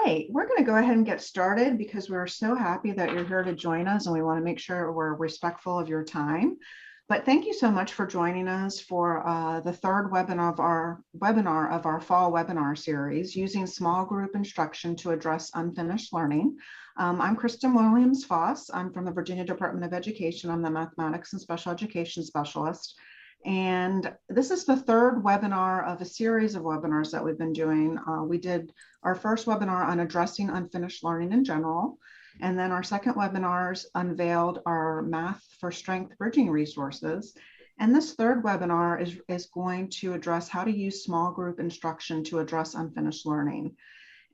right, we're going to go ahead and get started because we're so happy that you're here to join us and we want to make sure we're respectful of your time. But thank you so much for joining us for the third webinar of our fall webinar series, using small group instruction to address unfinished learning. I'm Kristen Williams-Foss. I'm from the Virginia Department of Education. I'm the Mathematics and Special Education Specialist. And this is the third webinar of a series of webinars that we've been doing. We did our first webinar on addressing unfinished learning in general. And then our second webinars unveiled our Math for Strength bridging resources. And this third webinar is going to address how to use small group instruction to address unfinished learning.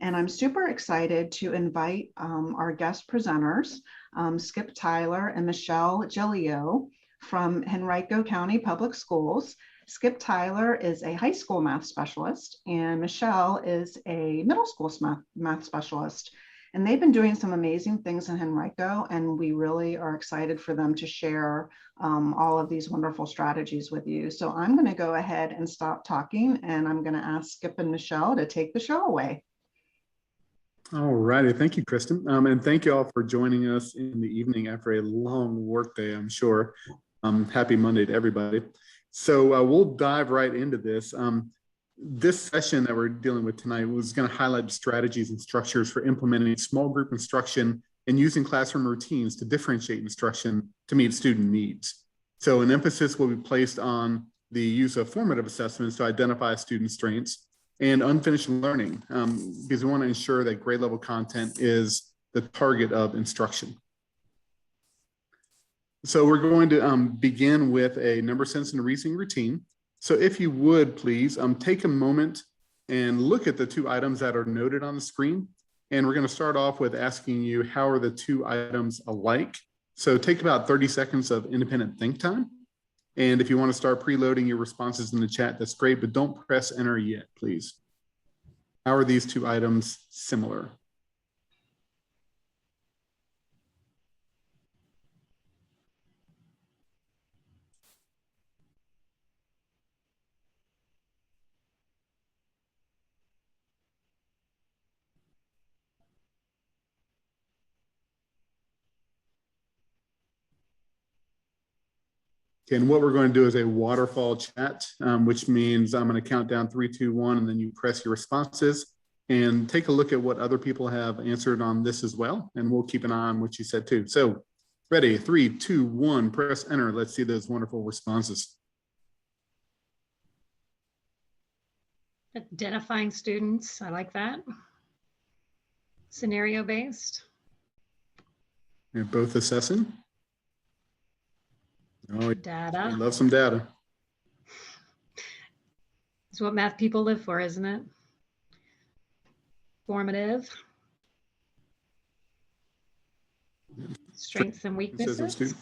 And I'm super excited to invite our guest presenters, Skip Tyler and Michelle Gillio from Henrico County Public Schools. Skip Tyler is a high school math specialist, and Michelle is a middle school math specialist. And they've been doing some amazing things in Henrico, and we really are excited for them to share all of these wonderful strategies with you. So I'm going to go ahead and stop talking, and I'm going to ask Skip and Michelle to take the show away. All righty. Thank you, Kristen. And thank you all for joining us in the evening after a long work day, I'm sure. Happy Monday to everybody. So we'll dive right into this. This session that we're dealing with tonight was going to highlight strategies and structures for implementing small group instruction and using classroom routines to differentiate instruction to meet student needs. So an emphasis will be placed on the use of formative assessments to identify student strengths and unfinished learning, because we want to ensure that grade level content is the target of instruction. So we're going to begin with a number sense and reasoning routine. So if you would please take a moment and look at the two items that are noted on the screen. And we're going to start off with asking you, how are the two items alike? So take about 30 seconds of independent think time. And if you want to start preloading your responses in the chat, that's great, but don't press enter yet, please. How are these two items similar? And what we're going to do is a waterfall chat, which means I'm going to count down 3, 2, 1, and then you press your responses and take a look at what other people have answered on this as well. And we'll keep an eye on what you said too. So ready, 3, 2, 1, press enter. Let's see those wonderful responses. Identifying students, I like that. Scenario based. You're both assessing. Oh, Data. I love some data. It's what math people live for, isn't it? Formative. Strengths and weaknesses.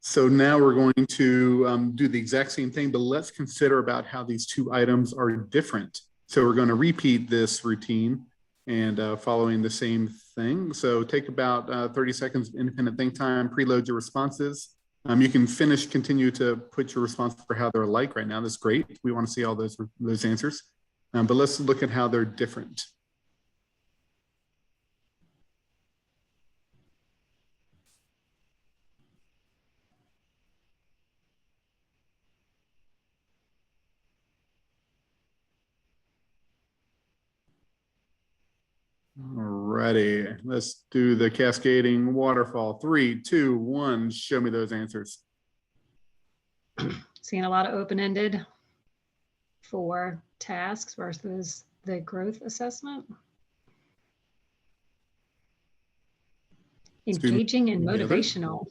So now we're going to do the exact same thing, but let's consider about how these two items are different. So we're going to repeat this routine and following the same thing. So take about 30 seconds of independent think time, preload your responses. You can continue to put your response for how they're alike right now. That's great. We want to see all those answers. But let's look at how they're different. Alrighty, let's do the cascading waterfall. 3, 2, 1, show me those answers. Seeing a lot of open-ended for tasks versus the growth assessment. Engaging and motivational.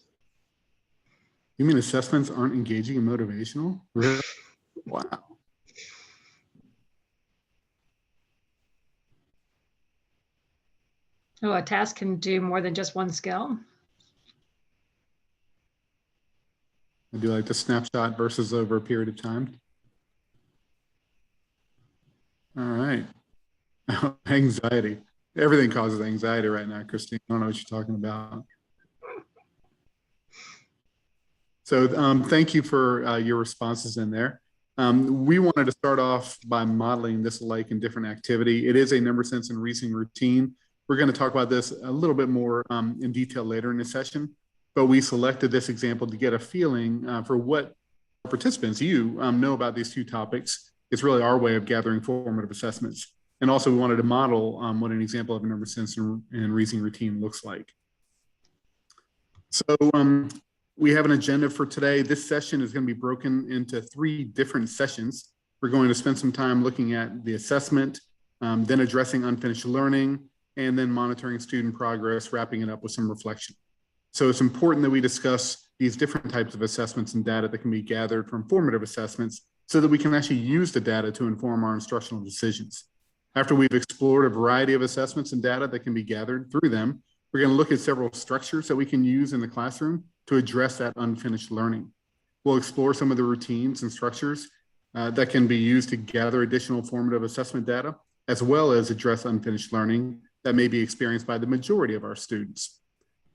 You mean assessments aren't engaging and motivational? Really? Wow. Oh, a task can do more than just one skill. I do like the snapshot versus over a period of time. All right. Anxiety. Everything causes anxiety right now, Christine. I don't know what you're talking about. So thank you for your responses in there. We wanted to start off by modeling this alike in different activity. It is a number sense and reasoning routine. We're going to talk about this a little bit more in detail later in the session, but we selected this example to get a feeling for what participants, know about these two topics. It's really our way of gathering formative assessments. And also we wanted to model what an example of a number sense and reasoning routine looks like. So we have an agenda for today. This session is going to be broken into 3 different sessions. We're going to spend some time looking at the assessment, then addressing unfinished learning, and then monitoring student progress, wrapping it up with some reflection. So it's important that we discuss these different types of assessments and data that can be gathered from formative assessments so that we can actually use the data to inform our instructional decisions. After we've explored a variety of assessments and data that can be gathered through them, we're going to look at several structures that we can use in the classroom to address that unfinished learning. We'll explore some of the routines and structures that can be used to gather additional formative assessment data, as well as address unfinished learning that may be experienced by the majority of our students.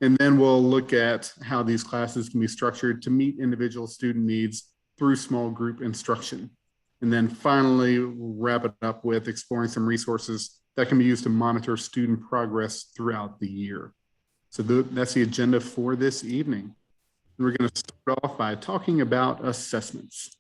And then we'll look at how these classes can be structured to meet individual student needs through small group instruction. And then finally, we'll wrap it up with exploring some resources that can be used to monitor student progress throughout the year. So that's the agenda for this evening. We're going to start off by talking about assessments.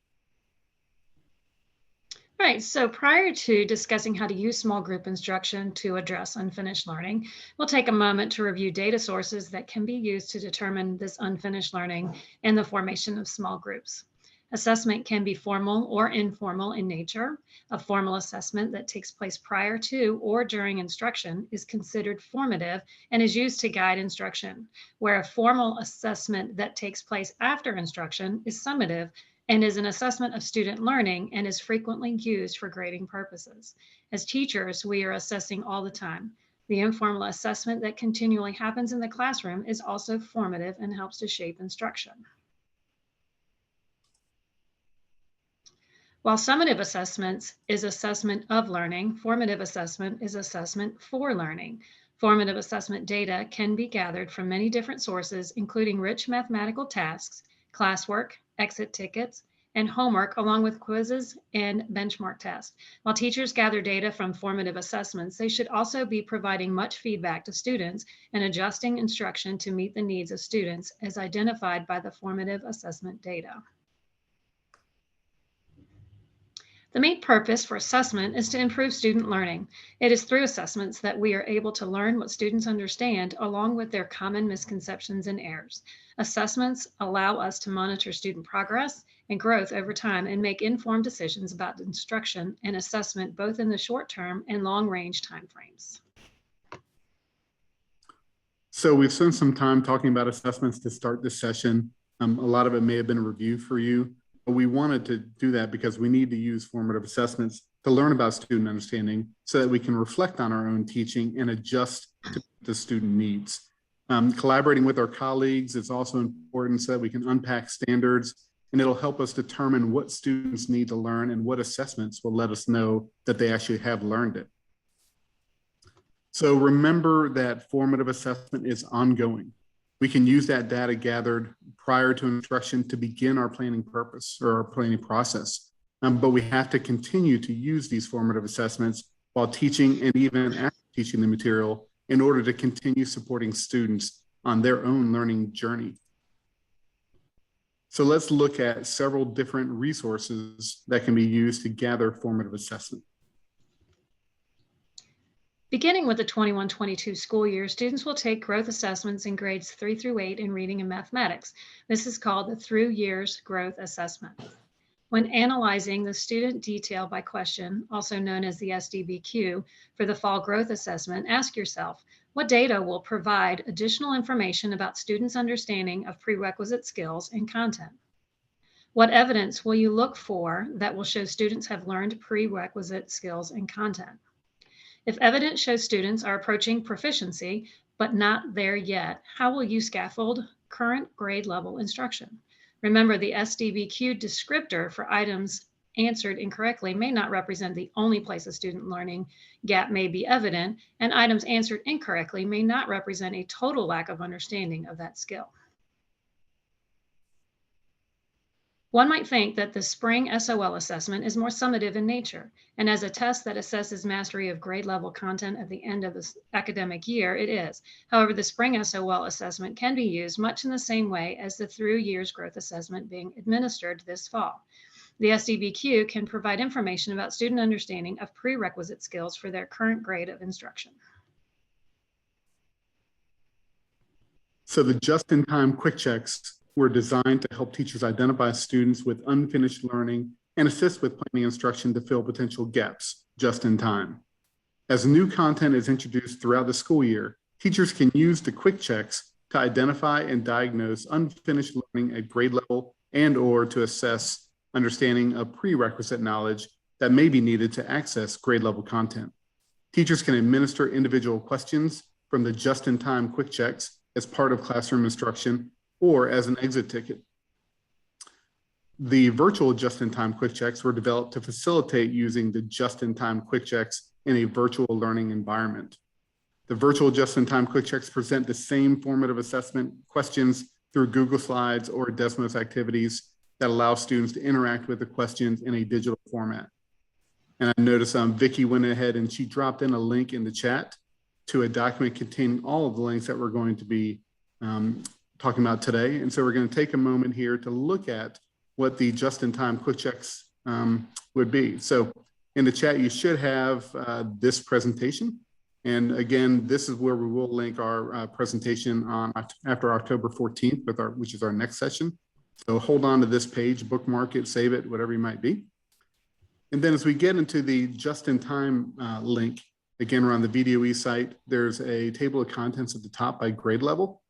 All right, so prior to discussing how to use small group instruction to address unfinished learning, we'll take a moment to review data sources that can be used to determine this unfinished learning and the formation of small groups. Assessment can be formal or informal in nature. A formal assessment that takes place prior to or during instruction is considered formative and is used to guide instruction, where a formal assessment that takes place after instruction is summative and is an assessment of student learning and is frequently used for grading purposes. As teachers, we are assessing all the time. The informal assessment that continually happens in the classroom is also formative and helps to shape instruction. While summative assessments is assessment of learning, formative assessment is assessment for learning. Formative assessment data can be gathered from many different sources, including rich mathematical tasks, classwork, exit tickets, and homework, along with quizzes and benchmark tests. While teachers gather data from formative assessments, they should also be providing much feedback to students and adjusting instruction to meet the needs of students as identified by the formative assessment data. The main purpose for assessment is to improve student learning. It is through assessments that we are able to learn what students understand, along with their common misconceptions and errors. Assessments allow us to monitor student progress and growth over time and make informed decisions about instruction and assessment, both in the short term and long range timeframes. So we've spent some time talking about assessments to start this session. A lot of it may have been a review for you. But we wanted to do that because we need to use formative assessments to learn about student understanding so that we can reflect on our own teaching and adjust to the student needs. Collaborating with our colleagues is also important so that we can unpack standards, and it'll help us determine what students need to learn and what assessments will let us know that they actually have learned it. So remember that formative assessment is ongoing. We can use that data gathered prior to instruction to begin our planning purpose or our planning process. But we have to continue to use these formative assessments while teaching and even after teaching the material in order to continue supporting students on their own learning journey. So let's look at several different resources that can be used to gather formative assessment. Beginning with the 21-22 school year, students will take growth assessments in grades 3 through 8 in reading and mathematics. This is called the Through Years Growth Assessment. When analyzing the student detail by question, also known as the SDBQ, for the fall growth assessment, ask yourself, what data will provide additional information about students' understanding of prerequisite skills and content? What evidence will you look for that will show students have learned prerequisite skills and content? If evidence shows students are approaching proficiency, but not there yet, how will you scaffold current grade level instruction? Remember, the SDBQ descriptor for items answered incorrectly may not represent the only place a student learning gap may be evident, and items answered incorrectly may not represent a total lack of understanding of that skill. One might think that the spring SOL assessment is more summative in nature, and as a test that assesses mastery of grade level content at the end of the academic year, it is. However, the spring SOL assessment can be used much in the same way as the through years growth assessment being administered this fall. The SDBQ can provide information about student understanding of prerequisite skills for their current grade of instruction. So the just-in-time quick checks were designed to help teachers identify students with unfinished learning and assist with planning instruction to fill potential gaps just in time. As new content is introduced throughout the school year, teachers can use the quick checks to identify and diagnose unfinished learning at grade level and/or to assess understanding of prerequisite knowledge that may be needed to access grade level content. Teachers can administer individual questions from the just-in-time quick checks as part of classroom instruction or as an exit ticket. The virtual just-in-time quick checks were developed to facilitate using the just-in-time quick checks in a virtual learning environment. The virtual just-in-time quick checks present the same formative assessment questions through Google Slides or Desmos activities that allow students to interact with the questions in a digital format. And I noticed Vicki went ahead and she dropped in a link in the chat to a document containing all of the links that we're going to be talking about today. And so we're going to take a moment here to look at what the just-in-time quick checks would be. So in the chat, you should have this presentation. And again, this is where we will link our presentation on after October 14th, which is our next session. So hold on to this page, bookmark it, save it, whatever you might be. And then as we get into the just-in-time link, again, we're on the VDOE site, there's a table of contents at the top by grade level.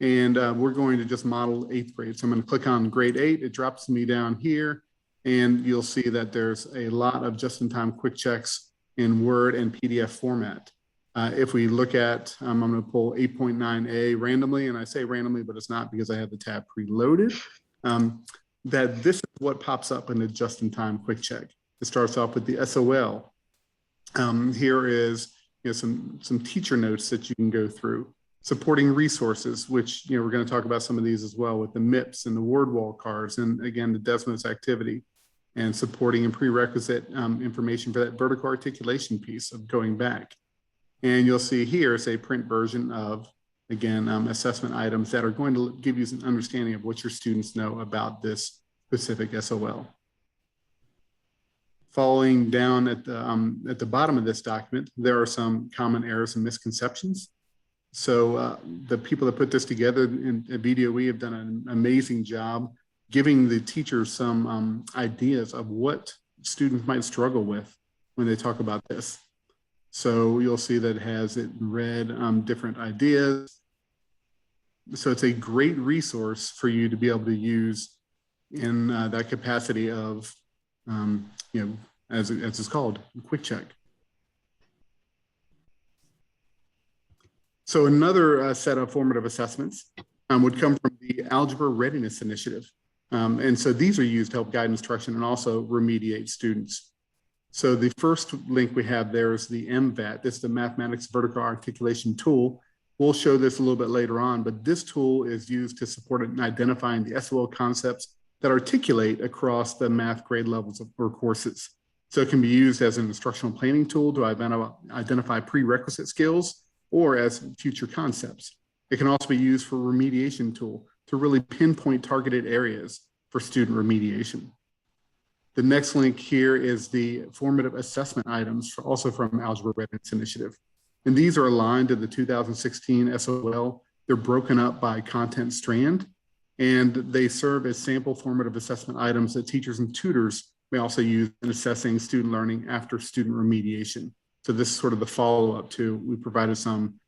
And we're going to just model 8th grade. So I'm going to click on grade 8. It drops me down here. And you'll see that there's a lot of just-in-time quick checks in Word and PDF format. If we look at, I'm going to pull 8.9a randomly, and I say randomly, but it's not because I have the tab preloaded, that this is what pops up in the just-in-time quick check. It starts off with the SOL. Here is some teacher notes that you can go through. Supporting resources, which we're going to talk about some of these as well with the MIPS and the word wall cards, and again, the Desmos activity, and supporting and prerequisite information for that vertical articulation piece of going back. And you'll see here is a print version of, again, assessment items that are going to give you an understanding of what your students know about this specific SOL. Following down at the bottom of this document, there are some common errors and misconceptions. So the people that put this together at VDOE have done an amazing job giving the teachers some ideas of what students might struggle with when they talk about this. So you'll see that it has it in red, different ideas. So it's a great resource for you to be able to use in that capacity of, as it's called, quick check. So another set of formative assessments would come from the Algebra Readiness Initiative. And so these are used to help guide instruction and also remediate students. So the first link we have there is the MVAT. This is the Mathematics Vertical Articulation Tool. We'll show this a little bit later on, but this tool is used to support in identifying the SOL concepts that articulate across the math grade levels or courses. So it can be used as an instructional planning tool to identify prerequisite skills or as future concepts. It can also be used for a remediation tool to really pinpoint targeted areas for student remediation. The next link here is the formative assessment items, also from Algebra Readiness Initiative. And these are aligned to the 2016 SOL. They're broken up by content strand, and they serve as sample formative assessment items that teachers and tutors may also use in assessing student learning after student remediation. So this is sort of the follow-up to, we provided some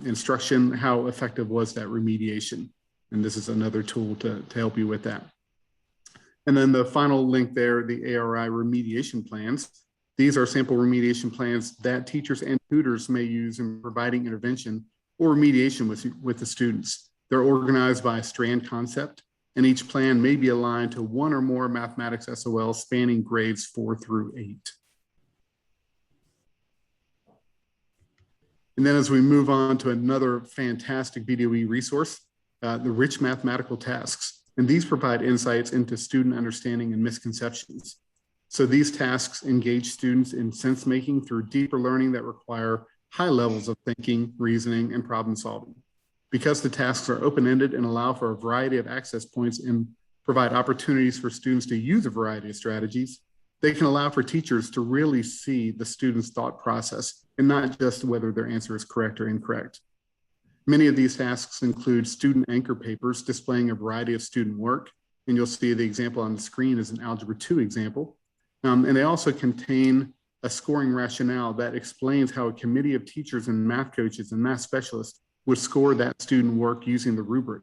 instruction, how effective was that remediation? And this is another tool to help you with that. And then the final link there, the ARI remediation plans. These are sample remediation plans that teachers and tutors may use in providing intervention or remediation with the students. They're organized by a strand concept, and each plan may be aligned to one or more mathematics SOL spanning grades 4 through 8. And then as we move on to another fantastic VDOE resource, the rich mathematical tasks. and these provide insights into student understanding and misconceptions. So these tasks engage students in sense making through deeper learning that require high levels of thinking, reasoning, and problem solving. Because the tasks are open-ended and allow for a variety of access points and provide opportunities for students to use a variety of strategies, they can allow for teachers to really see the student's thought process and not just whether their answer is correct or incorrect. Many of these tasks include student anchor papers displaying a variety of student work, and you'll see the example on the screen is an Algebra 2 example. And they also contain a scoring rationale that explains how a committee of teachers and math coaches and math specialists would score that student work using the rubric.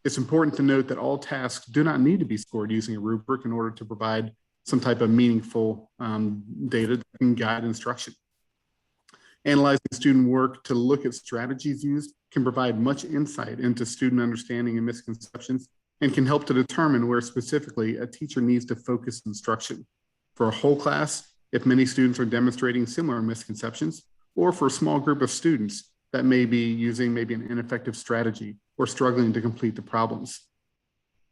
It's important to note that all tasks do not need to be scored using a rubric in order to provide some type of meaningful data that can guide instruction. Analyzing student work to look at strategies used can provide much insight into student understanding and misconceptions and can help to determine where specifically a teacher needs to focus instruction. For a whole class, if many students are demonstrating similar misconceptions, or for a small group of students that may be using maybe an ineffective strategy or struggling to complete the problems.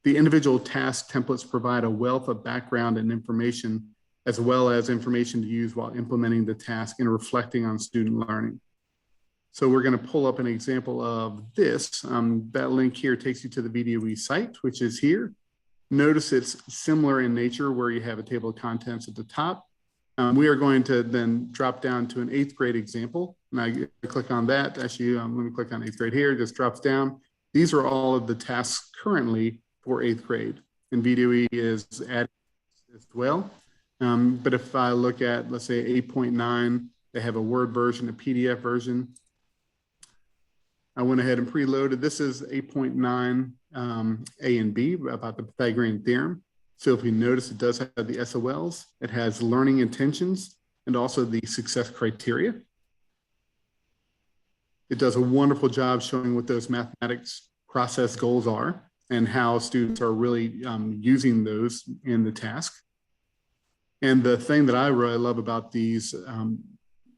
The individual task templates provide a wealth of background and information, as well as information to use while implementing the task and reflecting on student learning. So we're going to pull up an example of this. That link here takes you to the VDOE site, which is here. Notice it's similar in nature where you have a table of contents at the top. We are going to then drop down to an 8th grade example. And I click on that. Actually, let me click on 8th grade here, it just drops down. These are all of the tasks currently for 8th grade. And VDOE is adding as well. But if I look at, let's say 8.9, they have a Word version, a PDF version. I went ahead and preloaded. This is 8.9 A and B about the Pythagorean theorem. So if you notice, it does have the SOLs. It has learning intentions and also the success criteria. It does a wonderful job showing what those mathematics process goals are and how students are really using those in the task. And the thing that I really love about these,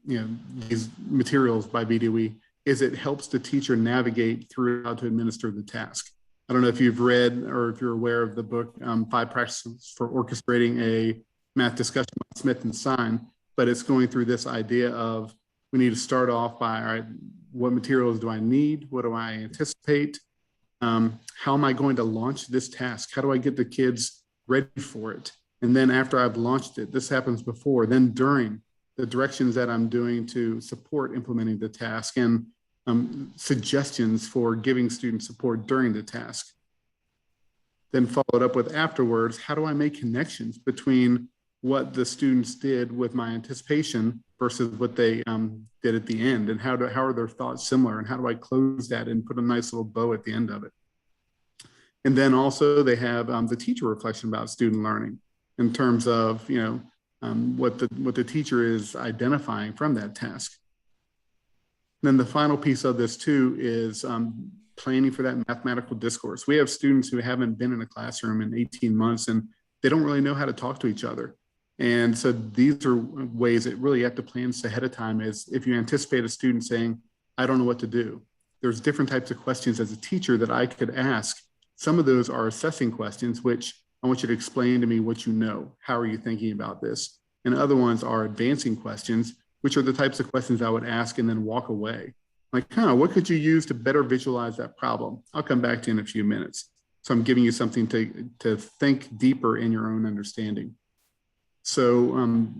these materials by VDOE is it helps the teacher navigate through how to administer the task. I don't know if you've read or if you're aware of the book, 5 Practices for Orchestrating a Math Discussion by Smith and Sign, but it's going through this idea of we need to start off by, all right, what materials do I need? What do I anticipate? How am I going to launch this task? How do I get the kids ready for it? And then after I've launched it, this happens before, then during, the directions that I'm doing to support implementing the task and suggestions for giving students support during the task. Then followed up with afterwards, how do I make connections between what the students did with my anticipation versus what they did at the end, and how are their thoughts similar, and how do I close that and put a nice little bow at the end of it. And then also they have the teacher reflection about student learning in terms of what the teacher is identifying from that task. Then the final piece of this too is planning for that mathematical discourse. We have students who haven't been in a classroom in 18 months and they don't really know how to talk to each other. And so these are ways that really have to plan this ahead of time. Is if you anticipate a student saying, I don't know what to do, there's different types of questions as a teacher that I could ask. Some of those are assessing questions, which I want you to explain to me what you know. How are you thinking about this? And other ones are advancing questions, which are the types of questions I would ask and then walk away. Like, what could you use to better visualize that problem? I'll come back to you in a few minutes. So I'm giving you something to think deeper in your own understanding. So,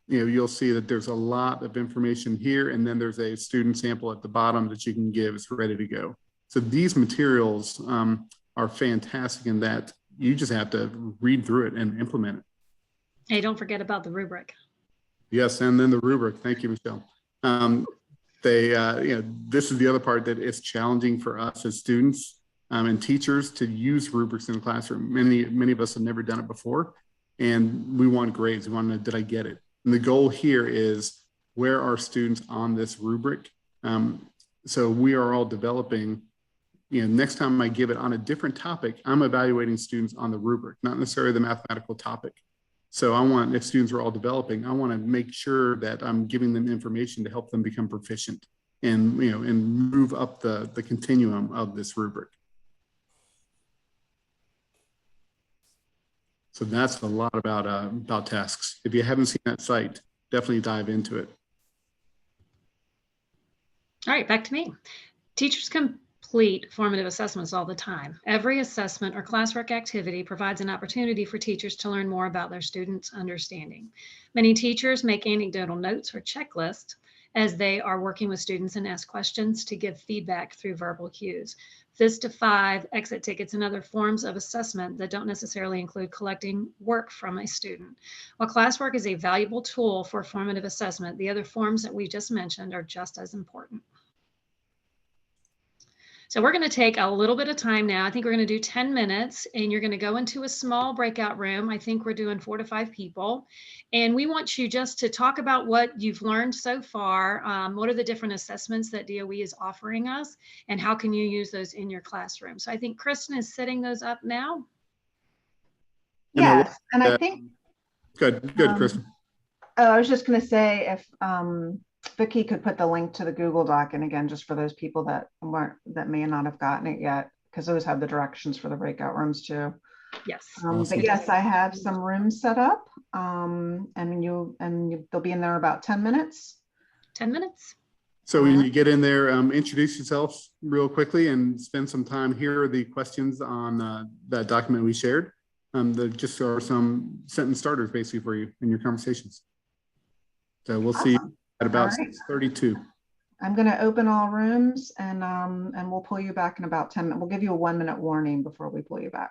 you'll see that there's a lot of information here, and then there's a student sample at the bottom that you can give. It's ready to go. So these materials are fantastic in that you just have to read through it and implement it. Hey, don't forget about the rubric. Yes, and then the rubric. Thank you, Michelle. This is the other part that is challenging for us as students and teachers to use rubrics in the classroom. Many of us have never done it before, and we want grades. We want to know, did I get it? And the goal here is, where are students on this rubric? So we are all developing. Next time I give it on a different topic, I'm evaluating students on the rubric, not necessarily the mathematical topic. So if students are all developing, I want to make sure that I'm giving them information to help them become proficient and, and move up the continuum of this rubric. So that's a lot about tasks. If you haven't seen that site, definitely dive into it. All right, back to me. Teachers complete formative assessments all the time. Every assessment or classwork activity provides an opportunity for teachers to learn more about their students' understanding. Many teachers make anecdotal notes or checklists as they are working with students and ask questions to give feedback through verbal cues. This to 5 exit tickets and other forms of assessment that don't necessarily include collecting work from a student. While classwork is a valuable tool for formative assessment, the other forms that we just mentioned are just as important. So we're going to take a little bit of time now. I think we're going to do 10 minutes and you're going to go into a small breakout room. I think we're doing 4 to 5 people. And we want you just to talk about what you've learned so far. What are the different assessments that DOE is offering us and how can you use those in your classroom? So I think Kristen is setting those up now. Yes, and I think. Good, Kristen. I was just going to say if Vicki could put the link to the Google Doc, and again, just for those people that may not have gotten it yet, because those have the directions for the breakout rooms too. Yes. Awesome. But yes, I have some rooms set up, and they'll be in there about 10 minutes. 10 minutes. So when you get in there, introduce yourself real quickly and spend some time. Here are the questions on that document we shared. There just are some sentence starters basically for you in your conversations. So we'll see you at about 6:32. I'm going to open all rooms and we'll pull you back in about 10 minutes. We'll give you a 1-minute warning before we pull you back.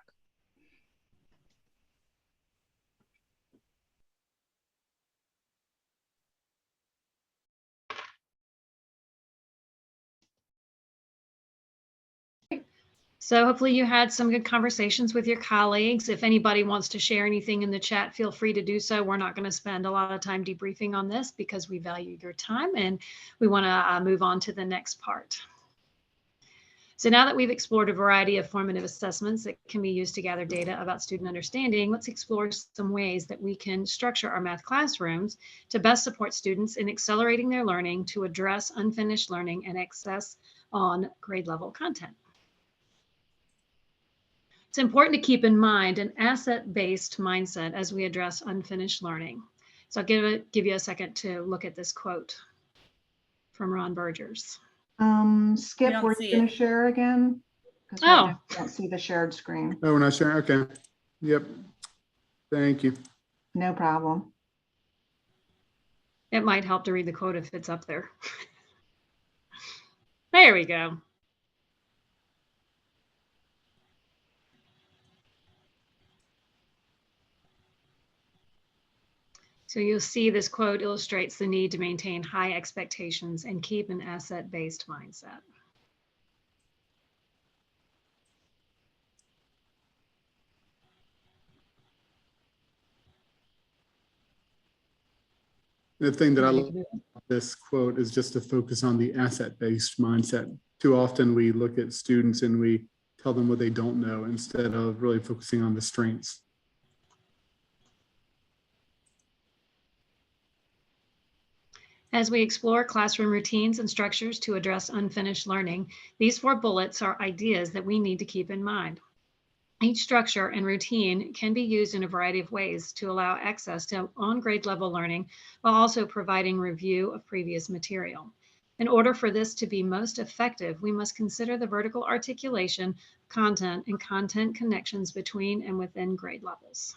So hopefully you had some good conversations with your colleagues. If anybody wants to share anything in the chat, feel free to do so. We're not going to spend a lot of time debriefing on this because we value your time and we want to move on to the next part. So now that we've explored a variety of formative assessments that can be used to gather data about student understanding, let's explore some ways that we can structure our math classrooms to best support students in accelerating their learning to address unfinished learning and access on grade level content. It's important to keep in mind an asset-based mindset as we address unfinished learning. So I'll give you a second to look at this quote from Ron Burgers. Skip, were you going to share again? Because right now I don't see the shared screen. Oh, we're not sharing? Okay. Yep. Thank you. No problem. It might help to read the quote if it's up there. There we go. So you'll see this quote illustrates the need to maintain high expectations and keep an asset-based mindset. The thing that I love about this quote is just to focus on the asset-based mindset. Too often we look at students and we tell them what they don't know instead of really focusing on the strengths. As we explore classroom routines and structures to address unfinished learning, these 4 bullets are ideas that we need to keep in mind. Each structure and routine can be used in a variety of ways to allow access to on-grade level learning while also providing review of previous material. In order for this to be most effective, we must consider the vertical articulation, content, and content connections between and within grade levels.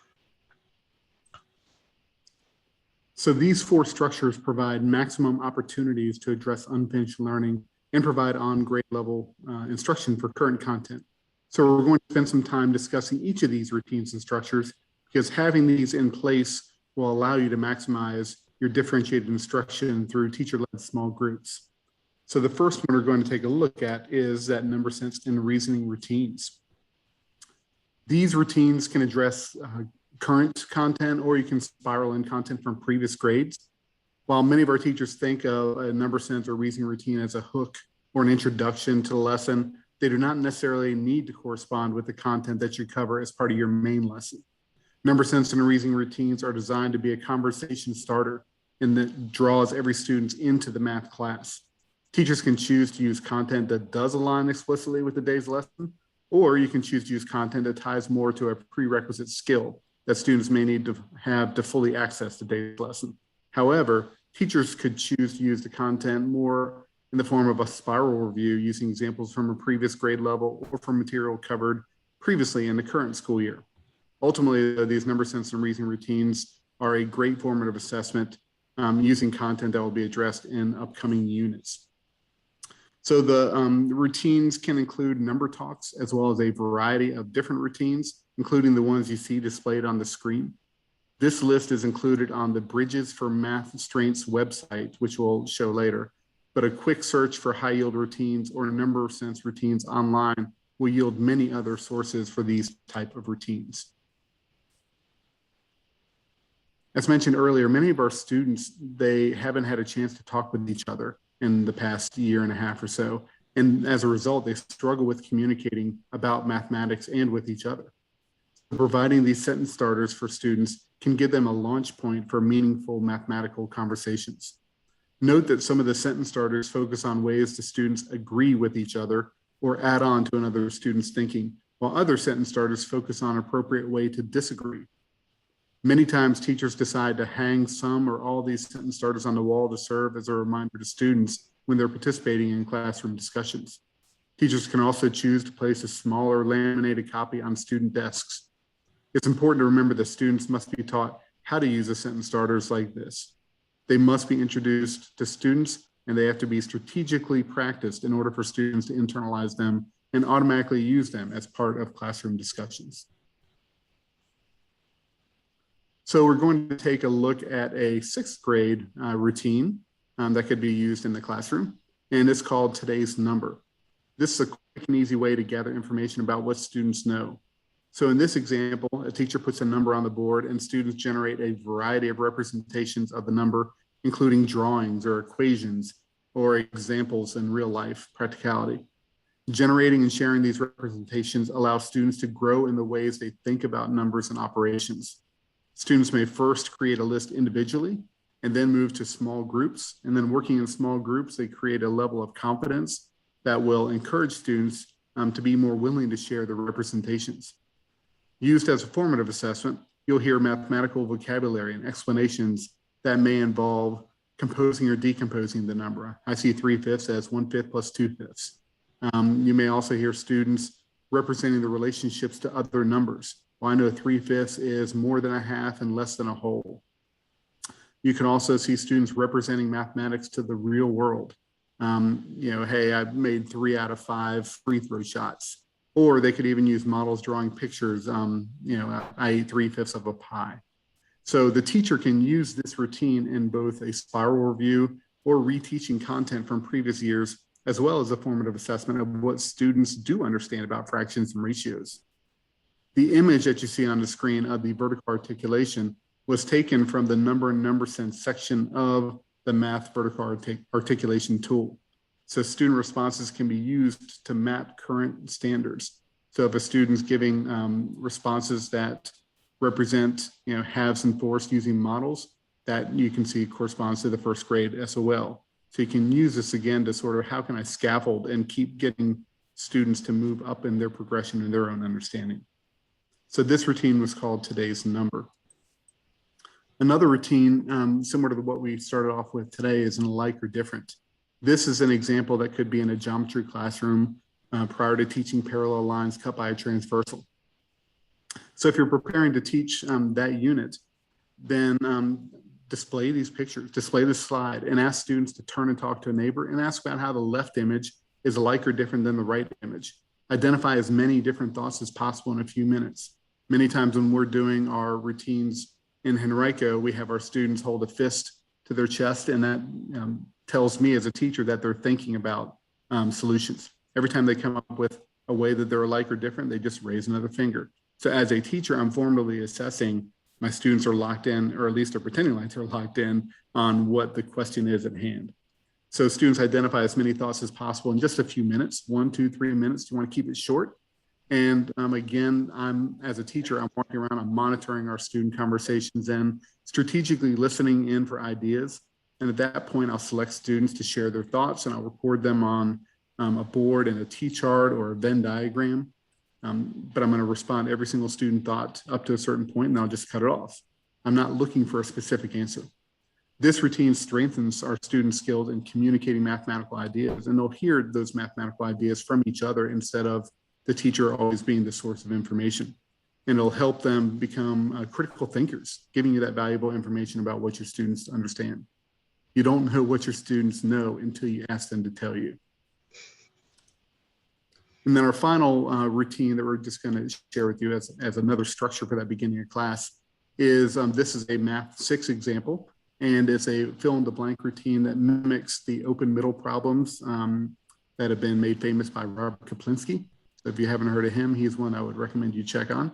So these 4 structures provide maximum opportunities to address unfinished learning and provide on grade level instruction for current content. So we're going to spend some time discussing each of these routines and structures because having these in place will allow you to maximize your differentiated instruction through teacher-led small groups. So the first one we're going to take a look at is that number sense and reasoning routines. These routines can address current content, or you can spiral in content from previous grades. While many of our teachers think of a number sense or reasoning routine as a hook or an introduction to the lesson, they do not necessarily need to correspond with the content that you cover as part of your main lesson. Number sense and reasoning routines are designed to be a conversation starter and that draws every student into the math class. Teachers can choose to use content that does align explicitly with the day's lesson, or you can choose to use content that ties more to a prerequisite skill, that students may need to have to fully access today's lesson. However, teachers could choose to use the content more in the form of a spiral review using examples from a previous grade level or from material covered previously in the current school year. Ultimately, these number sense and reasoning routines are a great formative assessment using content that will be addressed in upcoming units. So the routines can include number talks as well as a variety of different routines, including the ones you see displayed on the screen. This list is included on the Bridges for Math Strengths website, which we'll show later. But a quick search for high yield routines or number sense routines online will yield many other sources for these type of routines. As mentioned earlier, many of our students, they haven't had a chance to talk with each other in the past year and a half or so. And as a result, they struggle with communicating about mathematics and with each other. Providing these sentence starters for students can give them a launch point for meaningful mathematical conversations. Note that some of the sentence starters focus on ways the students agree with each other or add on to another student's thinking, while other sentence starters focus on an appropriate way to disagree. Many times teachers decide to hang some or all these sentence starters on the wall to serve as a reminder to students when they're participating in classroom discussions. Teachers can also choose to place a smaller laminated copy on student desks. It's important to remember that students must be taught how to use the sentence starters like this. They must be introduced to students and they have to be strategically practiced in order for students to internalize them and automatically use them as part of classroom discussions. So we're going to take a look at a sixth grade routine that could be used in the classroom, and it's called Today's Number. This is a quick and easy way to gather information about what students know. So in this example, a teacher puts a number on the board and students generate a variety of representations of the number, including drawings or equations or examples in real life practicality. Generating and sharing these representations allows students to grow in the ways they think about numbers and operations. Students may first create a list individually and then move to small groups. And then working in small groups, they create a level of confidence that will encourage students to be more willing to share the representations. Used as a formative assessment, you'll hear mathematical vocabulary and explanations that may involve composing or decomposing the number. I see 3/5 as 1/5 plus 2/5. You may also hear students representing the relationships to other numbers. Well, I know 3/5 is more than a half and less than a whole. You can also see students representing mathematics to the real world. Hey, I've made 3 out of 5 free throw shots. Or they could even use models drawing pictures, I ate 3/5 of a pie. So the teacher can use this routine in both a spiral review or reteaching content from previous years, as well as a formative assessment of what students do understand about fractions and ratios. The image that you see on the screen of the vertical articulation was taken from the number and number sense section of the math vertical articulation tool. So student responses can be used to map current standards. So if a student's giving responses that represent halves and fourths using models, that you can see corresponds to the first grade SOL. So you can use this again to sort of how can I scaffold and keep getting students to move up in their progression and their own understanding. So this routine was called Today's Number. Another routine similar to what we started off with today is an alike or different. This is an example that could be in a geometry classroom prior to teaching parallel lines cut by a transversal. So if you're preparing to teach that unit, then display these pictures, display the slide, and ask students to turn and talk to a neighbor and ask about how the left image is alike or different than the right image. Identify as many different thoughts as possible in a few minutes. Many times when we're doing our routines in Henrico, we have our students hold a fist to their chest, and that tells me as a teacher that they're thinking about solutions. Every time they come up with a way that they're alike or different, they just raise another finger. So as a teacher, I'm formally assessing my students are locked in, or at least they're pretending like they're locked in on what the question is at hand. So students identify as many thoughts as possible in just a few minutes, 1, 2, 3 minutes. You want to keep it short. And again, as a teacher, I'm walking around, I'm monitoring our student conversations and strategically listening in for ideas. And at that point, I'll select students to share their thoughts and I'll record them on a board and a T-chart or a Venn diagram. but I'm going to respond to every single student thought up to a certain point, and I'll just cut it off. I'm not looking for a specific answer. This routine strengthens our students' skills in communicating mathematical ideas, and they'll hear those mathematical ideas from each other instead of the teacher always being the source of information. And it'll help them become critical thinkers, giving you that valuable information about what your students understand. You don't know what your students know until you ask them to tell you. And then our final routine that we're just going to share with you as another structure for that beginning of class is this is a Math 6 example, and it's a fill in the blank routine that mimics the open middle problems that have been made famous by Robert Kaplinski. So if you haven't heard of him, he's one I would recommend you check on.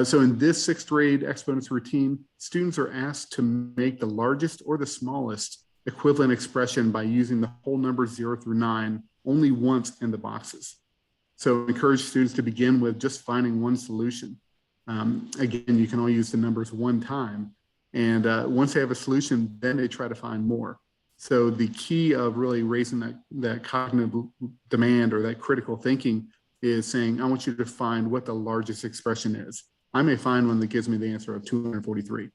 So in this sixth grade exponents routine, students are asked to make the largest or the smallest equivalent expression by using the whole numbers 0 through 9 only once in the boxes. So encourage students to begin with just finding one solution. Again, you can only use the numbers one time. And once they have a solution, then they try to find more. So the key of really raising that cognitive demand or that critical thinking is saying, I want you to find what the largest expression is. I may find one that gives me the answer of 243.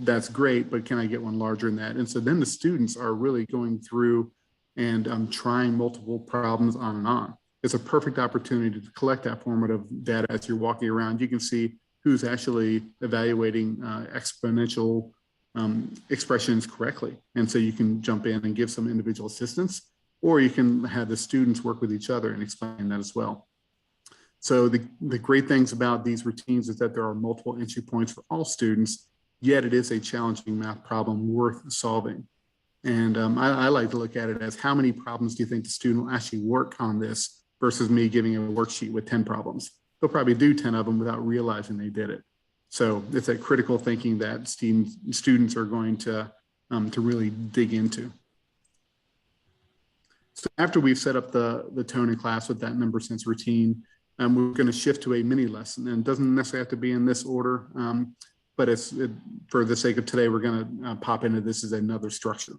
That's great, but can I get one larger than that? And so then the students are really going through and trying multiple problems on and on. It's a perfect opportunity to collect that formative data as you're walking around. You can see who's actually evaluating exponential expressions correctly. And so you can jump in and give some individual assistance, or you can have the students work with each other and explain that as well. So the great things about these routines is that there are multiple entry points for all students, yet it is a challenging math problem worth solving. And I like to look at it as how many problems do you think the student will actually work on this versus me giving him a worksheet with 10 problems. They'll probably do 10 of them without realizing they did it. So it's that critical thinking that students are going to really dig into. So after we've set up the tone in class with that number sense routine, we're going to shift to a mini lesson, and it doesn't necessarily have to be in this order, but for the sake of today, we're going to pop into this as another structure.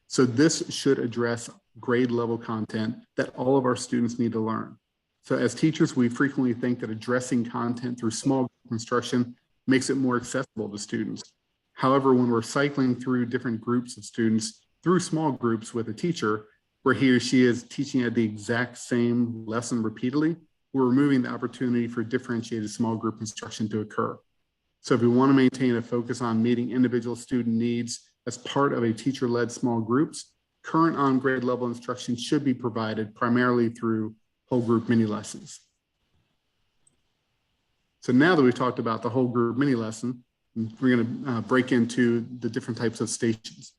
So this should address grade level content that all of our students need to learn. So as teachers, we frequently think that addressing content through small group instruction makes it more accessible to students. However, when we're cycling through different groups of students through small groups with a teacher, where he or she is teaching at the exact same lesson repeatedly, we're removing the opportunity for differentiated small group instruction to occur. So if we want to maintain a focus on meeting individual student needs as part of a teacher-led small groups, current on grade level instruction should be provided primarily through whole group mini lessons. So now that we've talked about the whole group mini lesson, we're going to break into the different types of stations.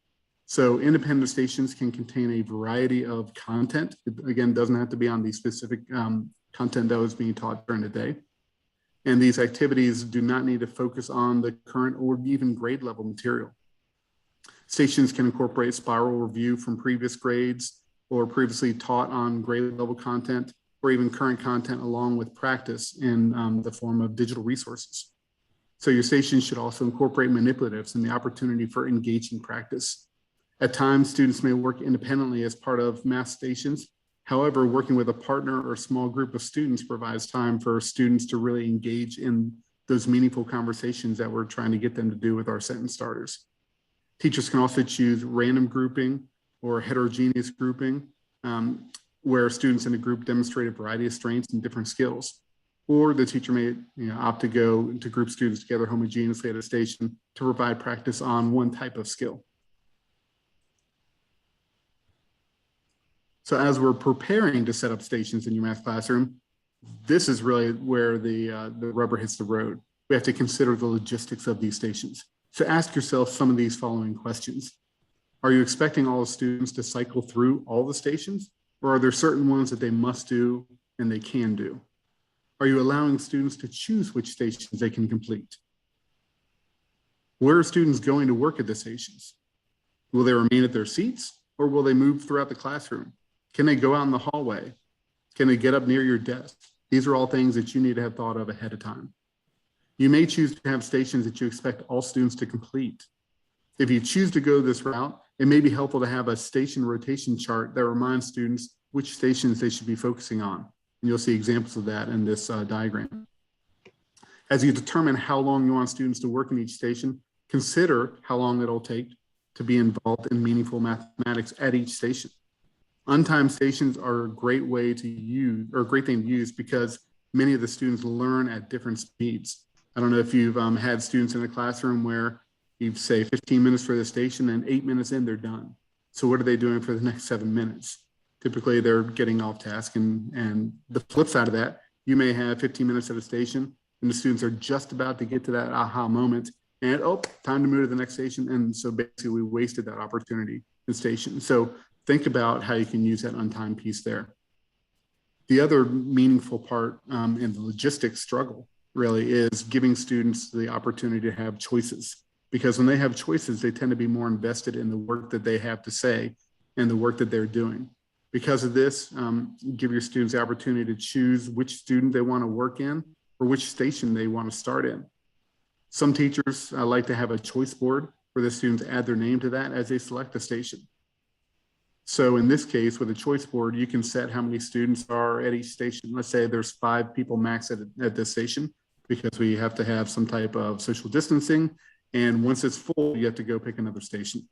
So independent stations can contain a variety of content. It, again, doesn't have to be on the specific content that was being taught during the day. And these activities do not need to focus on the current or even grade level material. Stations can incorporate spiral review from previous grades or previously taught on grade level content, or even current content along with practice in the form of digital resources. So your station should also incorporate manipulatives and the opportunity for engaging practice. At times, students may work independently as part of math stations. However, working with a partner or small group of students provides time for students to really engage in those meaningful conversations that we're trying to get them to do with our sentence starters. Teachers can also choose random grouping or heterogeneous grouping, where students in a group demonstrate a variety of strengths and different skills. Or the teacher may opt to go to group students together homogeneously at a station to provide practice on one type of skill. So as we're preparing to set up stations in your math classroom, this is really where the rubber hits the road. We have to consider the logistics of these stations. So ask yourself some of these following questions. Are you expecting all the students to cycle through all the stations, or are there certain ones that they must do and they can do? Are you allowing students to choose which stations they can complete? Where are students going to work at the stations? Will they remain at their seats, or will they move throughout the classroom? Can they go out in the hallway? Can they get up near your desk? These are all things that you need to have thought of ahead of time. You may choose to have stations that you expect all students to complete. If you choose to go this route, it may be helpful to have a station rotation chart that reminds students which stations they should be focusing on. And you'll see examples of that in this diagram. As you determine how long you want students to work in each station, consider how long it'll take to be involved in meaningful mathematics at each station. Untimed stations are a great way to use, or a great thing to use, because many of the students learn at different speeds. I don't know if you've had students in a classroom where you say 15 minutes for the station and 8 minutes in, they're done. So what are they doing for the next 7 minutes? Typically they're getting off task, and the flip side of that, you may have 15 minutes at a station and the students are just about to get to that aha moment and time to move to the next station. And so basically we wasted that opportunity in station. So think about how you can use that untimed piece there. The other meaningful part in the logistics struggle really is giving students the opportunity to have choices, because when they have choices, they tend to be more invested in the work that they have to say and the work that they're doing. Because of this, give your students the opportunity to choose which student they want to work in or which station they want to start in. Some teachers like to have a choice board where the students add their name to that as they select a station. So in this case, with a choice board, you can set how many students are at each station. Let's say there's 5 people max at this station, because we have to have some type of social distancing. And once it's full, you have to go pick another station.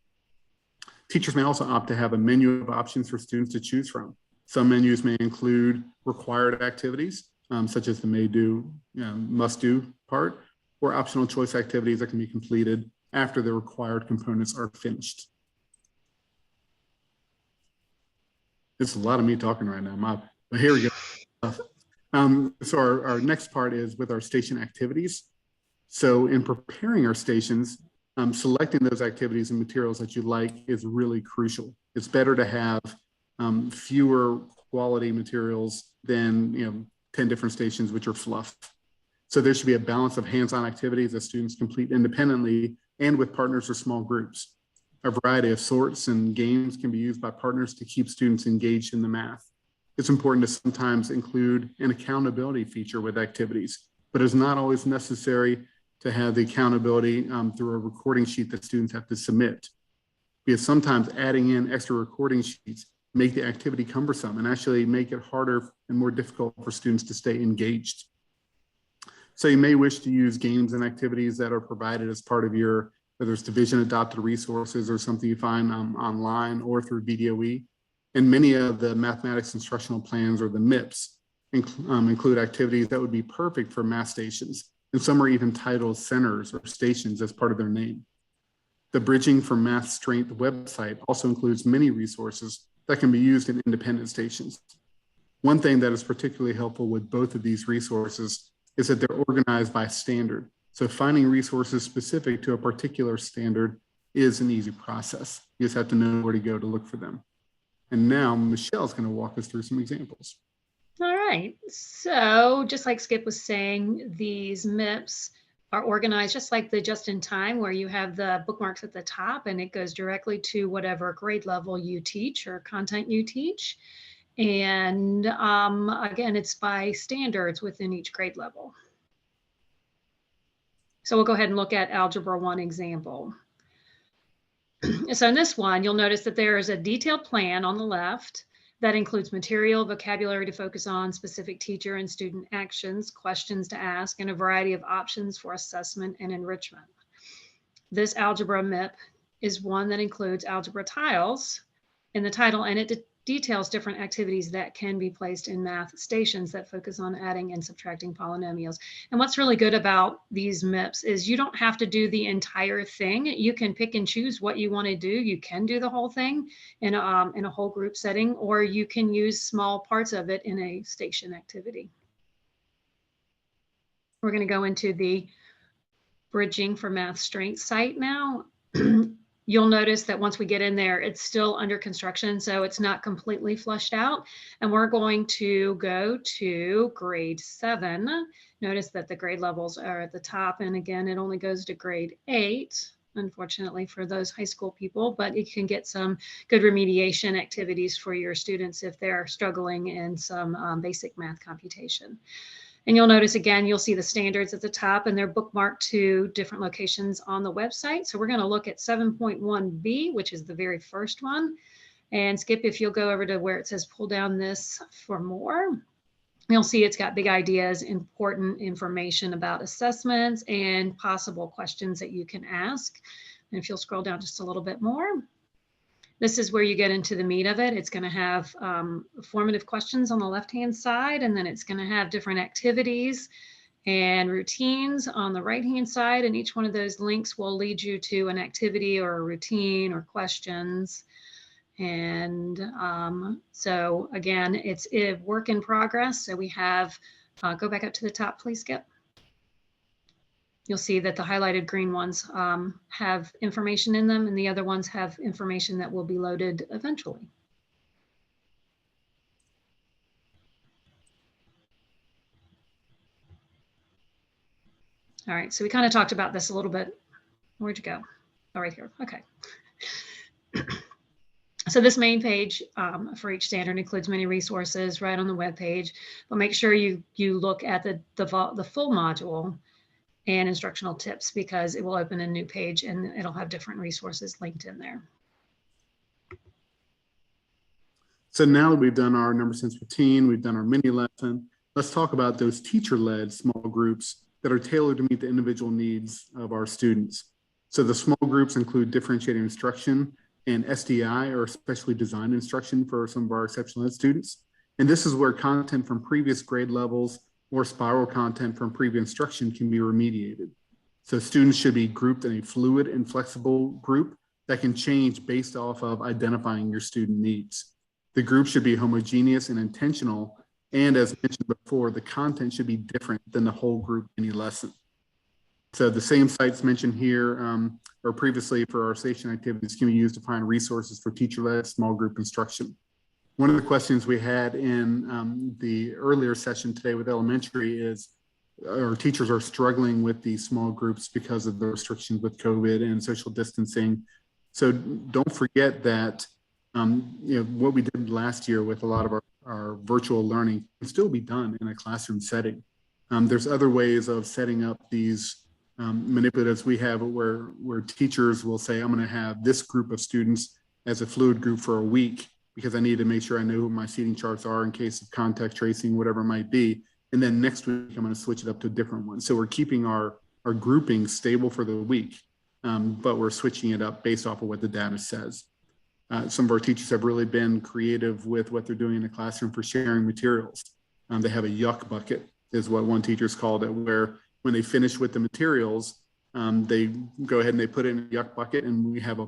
Teachers may also opt to have a menu of options for students to choose from. Some menus may include required activities, such as the may do, must do part, or optional choice activities that can be completed after the required components are finished. It's a lot of me talking right now, but here we go. So our next part is with our station activities. So in preparing our stations, selecting those activities and materials that you like is really crucial. It's better to have fewer quality materials than 10 different stations, which are fluff. So there should be a balance of hands-on activities that students complete independently and with partners or small groups. A variety of sorts and games can be used by partners to keep students engaged in the math. It's important to sometimes include an accountability feature with activities, but it's not always necessary to have the accountability through a recording sheet that students have to submit. Because sometimes adding in extra recording sheets make the activity cumbersome and actually make it harder and more difficult for students to stay engaged. So you may wish to use games and activities that are provided as part of your, whether it's division adopted resources or something you find online or through VDOE. And many of the mathematics instructional plans, or the MIPS, include activities that would be perfect for math stations. And some are even titled centers or stations as part of their name. The Bridging for Math Strength website also includes many resources that can be used in independent stations. One thing that is particularly helpful with both of these resources is that they're organized by standard. So finding resources specific to a particular standard is an easy process. You just have to know where to go to look for them. And now Michelle's going to walk us through some examples. All right, so just like Skip was saying, these MIPS are organized just like the just in time, where you have the bookmarks at the top and it goes directly to whatever grade level you teach or content you teach. And again, it's by standards within each grade level. So we'll go ahead and look at Algebra 1 example. So in this one, you'll notice that there is a detailed plan on the left that includes material, vocabulary to focus on, specific teacher and student actions, questions to ask, and a variety of options for assessment and enrichment. This algebra MIP is one that includes algebra tiles in the title, and it details different activities that can be placed in math stations that focus on adding and subtracting polynomials. And what's really good about these MIPS is you don't have to do the entire thing. You can pick and choose what you want to do. You can do the whole thing in a whole group setting, or you can use small parts of it in a station activity. We're going to go into the Bridging for Math Strength site now. You'll notice that once we get in there, it's still under construction, so it's not completely flushed out. And we're going to go to grade 7. Notice that the grade levels are at the top. And again, it only goes to grade 8, unfortunately, for those high school people, but you can get some good remediation activities for your students if they're struggling in some basic math computation. And you'll notice again, you'll see the standards at the top and they're bookmarked to different locations on the website. So we're going to look at 7.1b, which is the very first one. And Skip, if you'll go over to where it says pull down this for more. You'll see it's got big ideas, important information about assessments, and possible questions that you can ask. And if you'll scroll down just a little bit more, this is where you get into the meat of it. It's going to have formative questions on the left-hand side, and then it's going to have different activities and routines on the right-hand side. And each one of those links will lead you to an activity or a routine or questions. And so again, it's a work in progress. So we have, go back up to the top, please, Skip. You'll see that the highlighted green ones have information in them, and the other ones have information that will be loaded eventually. All right, so we kind of talked about this a little bit. Where'd you go? Oh, right here. Okay. So this main page for each standard includes many resources right on the web page, but make sure you look at the full module and instructional tips, because it will open a new page and it'll have different resources linked in there. So now that we've done our number sense routine, we've done our mini lesson, let's talk about those teacher-led small groups that are tailored to meet the individual needs of our students. So the small groups include differentiated instruction and SDI, or specially designed instruction, for some of our exceptional ed students. And this is where content from previous grade levels or spiral content from previous instruction can be remediated. So students should be grouped in a fluid and flexible group that can change based off of identifying your student needs. The group should be homogeneous and intentional. And as mentioned before, the content should be different than the whole group mini lesson. So the same sites mentioned here or previously for our station activities can be used to find resources for teacher-led small group instruction. One of the questions we had in the earlier session today with elementary is, our teachers are struggling with these small groups because of the restrictions with COVID and social distancing. So don't forget that what we did last year with a lot of our virtual learning can still be done in a classroom setting. There's other ways of setting up these manipulatives we have where teachers will say, I'm going to have this group of students as a fluid group for a week because I need to make sure I know who my seating charts are in case of contact tracing, whatever it might be. And then next week, I'm going to switch it up to a different one. So we're keeping our grouping stable for the week, but we're switching it up based off of what the data says. Some of our teachers have really been creative with what they're doing in the classroom for sharing materials. They have a yuck bucket, is what one teacher's called it, where when they finish with the materials, they go ahead and they put it in a yuck bucket, and we have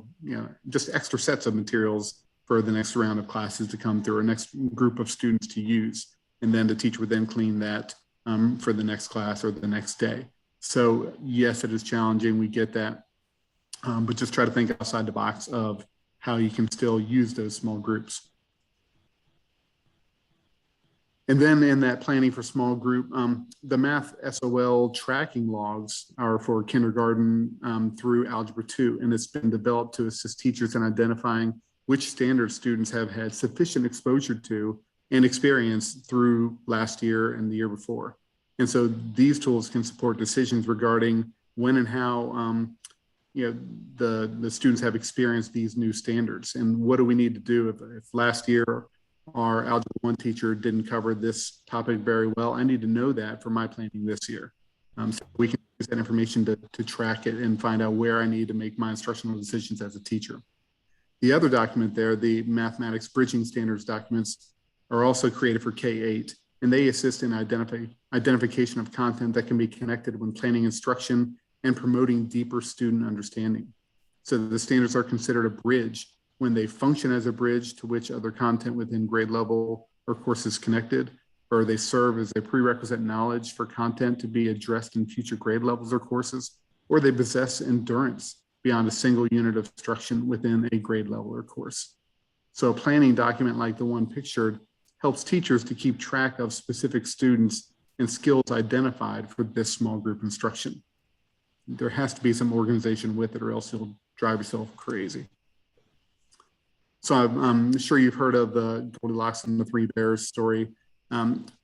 just extra sets of materials for the next round of classes to come through, or next group of students to use. And then the teacher would then clean that for the next class or the next day. So yes, it is challenging, we get that, but just try to think outside the box of how you can still use those small groups. And then in that planning for small group, the math SOL tracking logs are for kindergarten through Algebra 2, and it's been developed to assist teachers in identifying which standards students have had sufficient exposure to and experience through last year and the year before. And so these tools can support decisions regarding when and how the students have experienced these new standards, and what do we need to do if last year our Algebra 1 teacher didn't cover this topic very well. I need to know that for my planning this year. So we can use that information to track it and find out where I need to make my instructional decisions as a teacher. The other document there, the mathematics bridging standards documents, are also created for K-8, and they assist in identification of content that can be connected when planning instruction and promoting deeper student understanding. So the standards are considered a bridge when they function as a bridge to which other content within grade level or course is connected, or they serve as a prerequisite knowledge for content to be addressed in future grade levels or courses, or they possess endurance beyond a single unit of instruction within a grade level or course. So a planning document like the one pictured helps teachers to keep track of specific students and skills identified for this small group instruction. There has to be some organization with it, or else you'll drive yourself crazy. So I'm sure you've heard of the Goldilocks and the Three Bears story.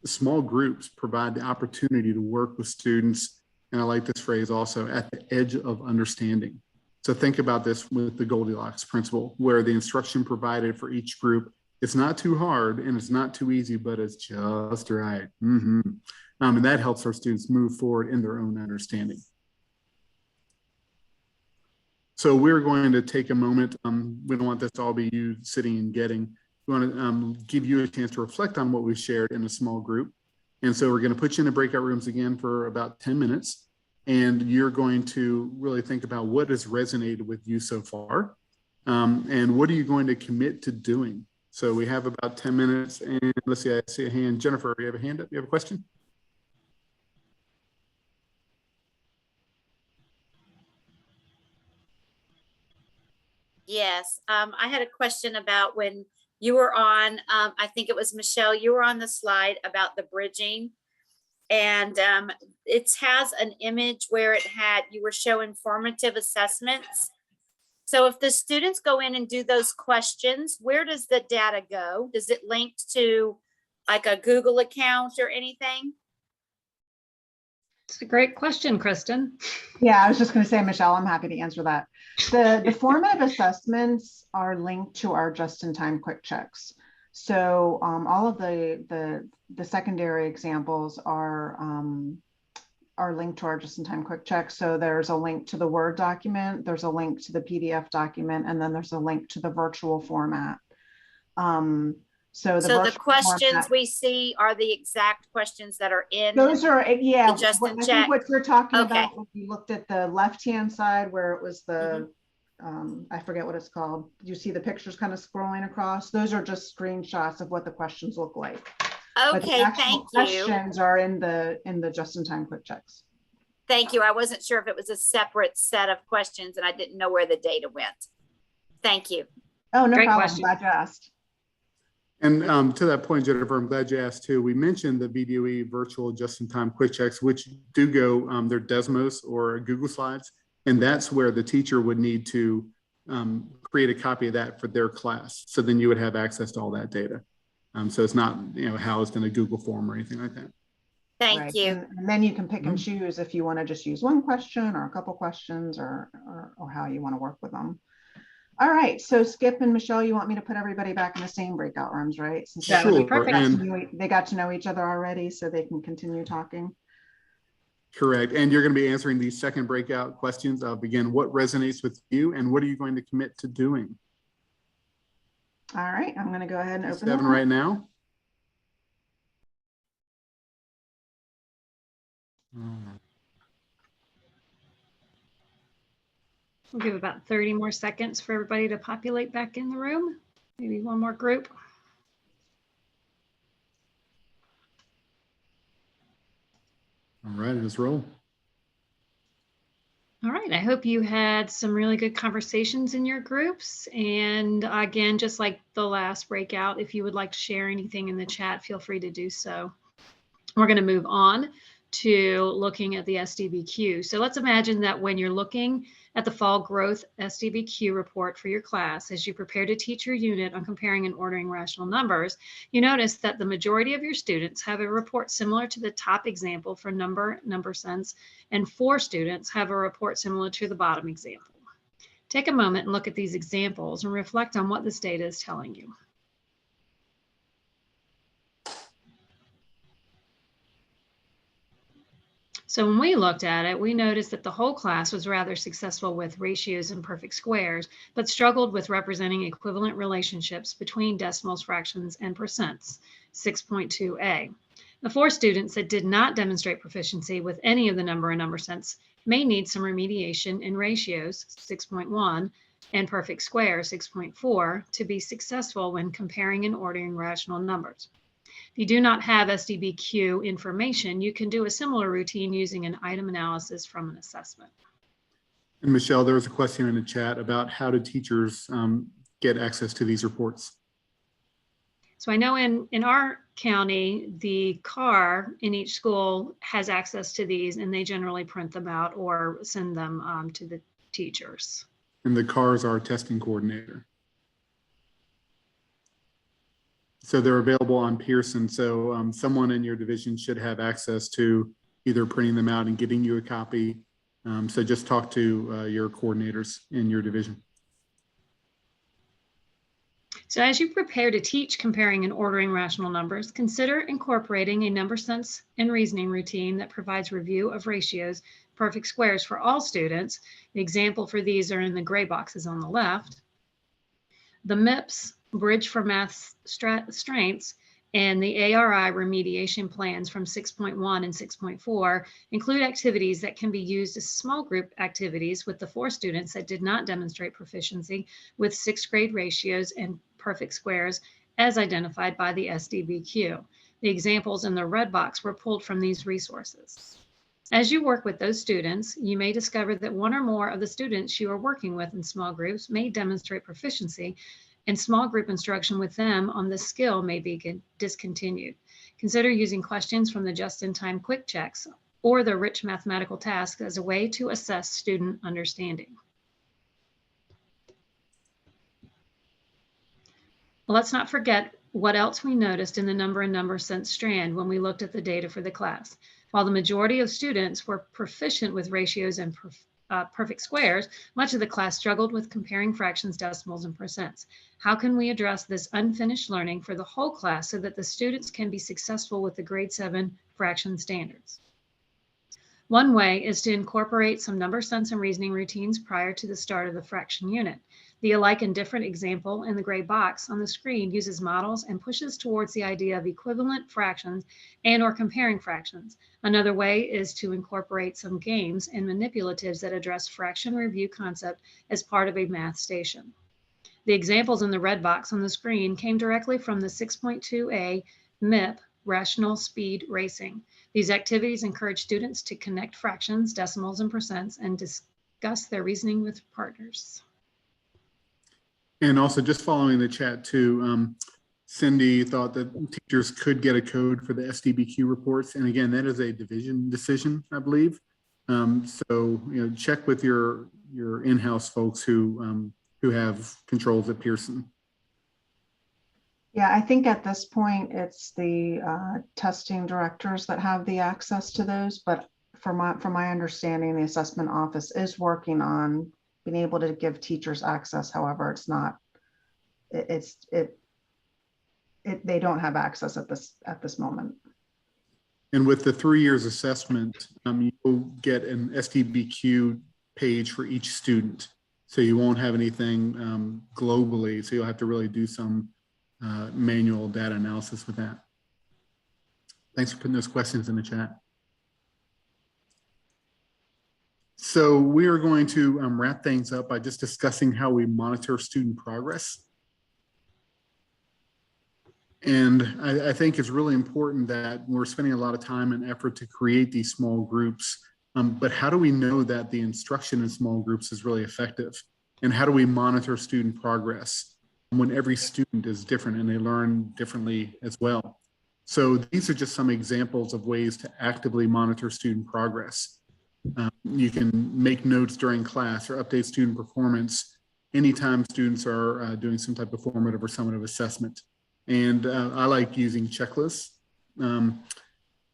Small groups provide the opportunity to work with students, and I like this phrase also, at the edge of understanding. So think about this with the Goldilocks principle, where the instruction provided for each group It's not too hard and it's not too easy, but it's just right. And that helps our students move forward in their own understanding. So we're going to take a moment. We don't want this to all be you sitting and getting. We want to give you a chance to reflect on what we've shared in a small group. And so we're going to put you in the breakout rooms again for about 10 minutes. And you're going to really think about what has resonated with you so far. And what are you going to commit to doing? So we have about 10 minutes. And let's see, I see a hand. Jennifer, you have a hand up? You have a question? Yes, I had a question about when you were on, I think it was Michelle, you were on the slide about the bridging. And it has an image where you were showing formative assessments. So if the students go in and do those questions, where does the data go? Does it link to like a Google account or anything? It's a great question, Kristen. Yeah, I was just going to say, Michelle, I'm happy to answer that. The formative assessments are linked to our just-in-time quick checks. So all of the secondary examples are linked to our just-in-time quick checks. So there's a link to the Word document, there's a link to the PDF document, and then there's a link to the virtual format. So the questions format, we see are the exact questions that are in. Those are, yeah, I think what you're talking about, when you looked at the left-hand side where it was the, I forget what it's called. You see the pictures kind of scrolling across. Those are just screenshots of what the questions look like. Okay, thank you. Questions are in the just-in-time quick checks. Thank you. I wasn't sure if it was a separate set of questions and I didn't know where the data went. Thank you. Oh, no Great problem. question. Glad you asked. And to that point, Jennifer, I'm glad you asked too. We mentioned the VDOE virtual just-in-time quick checks, which do go, they're Desmos or Google Slides. And that's where the teacher would need to create a copy of that for their class. So then you would have access to all that data. So it's not, housed in a Google form or anything like that. Thank you. And then you can pick and choose if you want to just use one question or a couple questions or how you want to work with them. All right, so Skip and Michelle, you want me to put everybody back in the same breakout rooms, right? Since That would be perfect. they got to know each other already, so they can continue talking. Correct. And you're going to be answering these second breakout questions of, again, what resonates with you and what are you going to commit to doing? All right, I'm going to go ahead and open 7 right now. We'll give about 30 more seconds for everybody to populate back in the room. Maybe one more group. All right, let's roll. All right, I hope you had some really good conversations in your groups. And again, just like the last breakout, if you would like to share anything in the chat, feel free to do so. We're going to move on to looking at the SDBQ. So let's imagine that when you're looking at the fall growth SDBQ report for your class, as you prepare to teach your unit on comparing and ordering rational numbers, you notice that the majority of your students have a report similar to the top example for number sense, and 4 students have a report similar to the bottom example. Take a moment and look at these examples and reflect on what this data is telling you. So when we looked at it, we noticed that the whole class was rather successful with ratios and perfect squares, but struggled with representing equivalent relationships between decimals, fractions, and percents, 6.2a. The 4 students that did not demonstrate proficiency with any of the number and number sense may need some remediation in ratios, 6.1, and perfect square, 6.4, to be successful when comparing and ordering rational numbers. If you do not have SDBQ information, you can do a similar routine using an item analysis from an assessment. And Michelle, there was a question in the chat about how do teachers get access to these reports? So I know in our county, the CAR in each school has access to these, and they generally print them out or send them to the teachers. And the CAR is our testing coordinator. So they're available on Pearson. So someone in your division should have access to either printing them out and getting you a copy. So just talk to your coordinators in your division. So as you prepare to teach comparing and ordering rational numbers, consider incorporating a number sense and reasoning routine that provides review of ratios, perfect squares for all students. The example for these are in the gray boxes on the left. The MIPS, Bridge for Math Strengths, and the ARI remediation plans from 6.1 and 6.4 include activities that can be used as small group activities with the 4 students that did not demonstrate proficiency with 6th grade ratios and perfect squares as identified by the SDBQ. The examples in the red box were pulled from these resources. As you work with those students, you may discover that one or more of the students you are working with in small groups may demonstrate proficiency, and small group instruction with them on this skill may be discontinued. Consider using questions from the just-in-time quick checks or the rich mathematical tasks as a way to assess student understanding. Let's not forget what else we noticed in the number and number sense strand when we looked at the data for the class. While the majority of students were proficient with ratios and perfect squares, much of the class struggled with comparing fractions, decimals, and percents. How can we address this unfinished learning for the whole class so that the students can be successful with the grade 7 fraction standards? One way is to incorporate some number sense and reasoning routines prior to the start of the fraction unit. The alike and different example in the gray box on the screen uses models and pushes towards the idea of equivalent fractions and or comparing fractions. Another way is to incorporate some games and manipulatives that address fraction review concept as part of a math station. The examples in the red box on the screen came directly from the 6.2a MIP, Rational Speed Racing. These activities encourage students to connect fractions, decimals, and percents and discuss their reasoning with partners. And also just following the chat too, Cindy thought that teachers could get a code for the SDBQ reports. And again, that is a division decision, I believe. So, check with your in-house folks who have controls at Pearson. Yeah, I think at this point, it's the testing directors that have the access to those. But from my understanding, the assessment office is working on being able to give teachers access. However, it's not, they don't have access at this moment. And with the 3 years assessment, you'll get an SDBQ page for each student. So you won't have anything globally. So you'll have to really do some manual data analysis with that. Thanks for putting those questions in the chat. So we are going to wrap things up by just discussing how we monitor student progress. And I think it's really important that we're spending a lot of time and effort to create these small groups. But how do we know that the instruction in small groups is really effective? And how do we monitor student progress when every student is different and they learn differently as well? So these are just some examples of ways to actively monitor student progress. You can make notes during class or update student performance anytime students are doing some type of formative or summative assessment. And I like using checklists.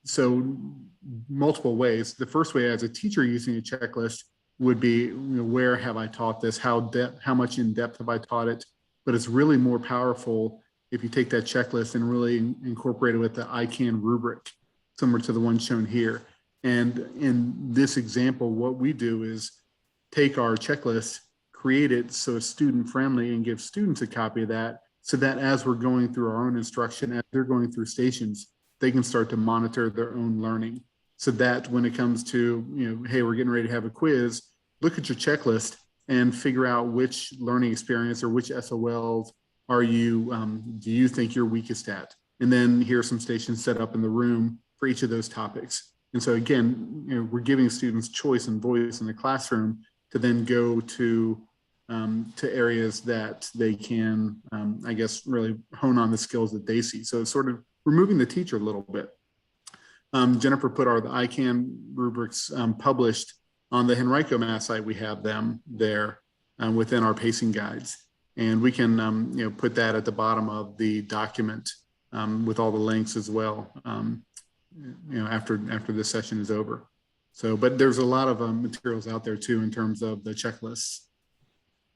So multiple ways. The first way as a teacher using a checklist would be, where have I taught this? How much in depth have I taught it? But it's really more powerful if you take that checklist and really incorporate it with the I can rubric, similar to the one shown here. And in this example, what we do is take our checklist, create it so it's student friendly, and give students a copy of that, so that as we're going through our own instruction, as they're going through stations, they can start to monitor their own learning. So that when it comes to, hey, we're getting ready to have a quiz, look at your checklist and figure out which learning experience or which SOLs do you think you're weakest at? And then here are some stations set up in the room for each of those topics. And so again, we're giving students choice and voice in the classroom to then go to areas that they can, I guess, really hone on the skills that they see. So it's sort of removing the teacher a little bit. Jennifer put the ICANN rubrics published on the Henrico Math site. We have them there within our pacing guides. And we can put that at the bottom of the document with all the links as well, after this session is over. So, but there's a lot of materials out there too in terms of the checklists.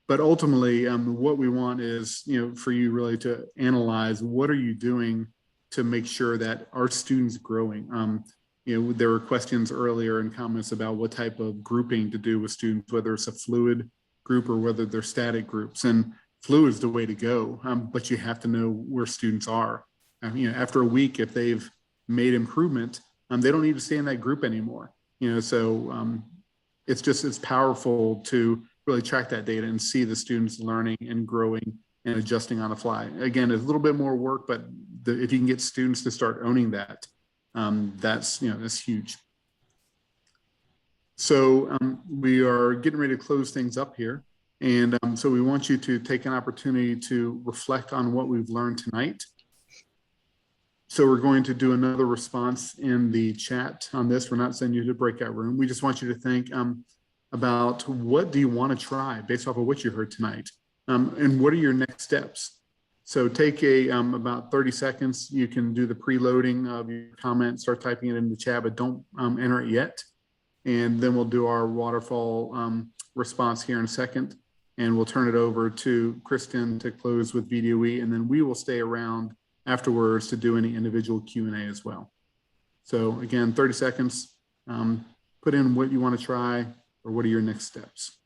But ultimately, what we want is, for you really to analyze what are you doing to make sure that our students growing. There were questions earlier and comments about what type of grouping to do with students, whether it's a fluid group or whether they're static groups. And fluid is the way to go, but you have to know where students are. After a week, if they've made improvement, they don't need to stay in that group anymore. So it's powerful to really track that data and see the students learning and growing and adjusting on the fly. Again, it's a little bit more work, but if you can get students to start owning that, that's huge. So we are getting ready to close things up here. And so we want you to take an opportunity to reflect on what we've learned tonight. So we're going to do another response in the chat on this. We're not sending you to the breakout room. We just want you to think about what do you want to try based off of what you heard tonight, and what are your next steps. So take about 30 seconds. You can do the preloading of your comment, start typing it in the chat, but don't enter it yet. And then we'll do our waterfall response here in a second, and we'll turn it over to Kristen to close with VDOE, and then we will stay around afterwards to do any individual Q&A as well. So again, 30 seconds, put in what you want to try or what are your next steps.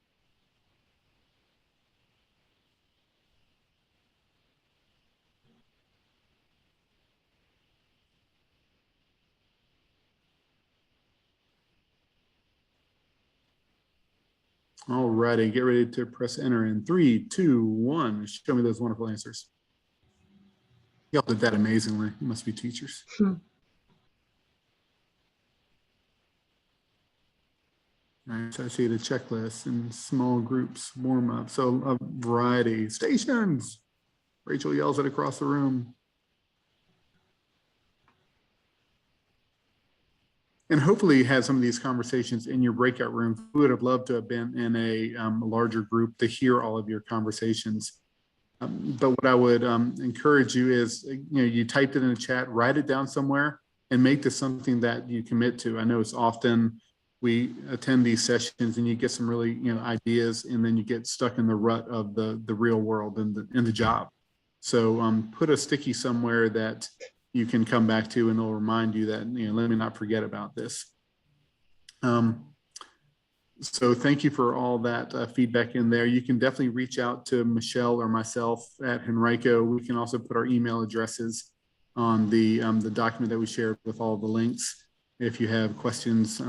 All righty, get ready to press enter in 3, 2, 1. Show me those wonderful answers. Y'all did that amazingly. You must be teachers. Right, so I see the checklist and small groups, warm up. So a variety. Stations. Rachel yells it across the room. And hopefully you had some of these conversations in your breakout room. We would have loved to have been in a larger group to hear all of your conversations. But what I would encourage you is, you typed it in the chat, write it down somewhere and make this something that you commit to. I know it's often we attend these sessions and you get some really, ideas, and then you get stuck in the rut of the real world and the job. So put a sticky somewhere that you can come back to, and it'll remind you that, let me not forget about this. So thank you for all that feedback in there. You can definitely reach out to Michelle or myself at Henrico. We can also put our email addresses on the document that we shared with all the links. If you have questions,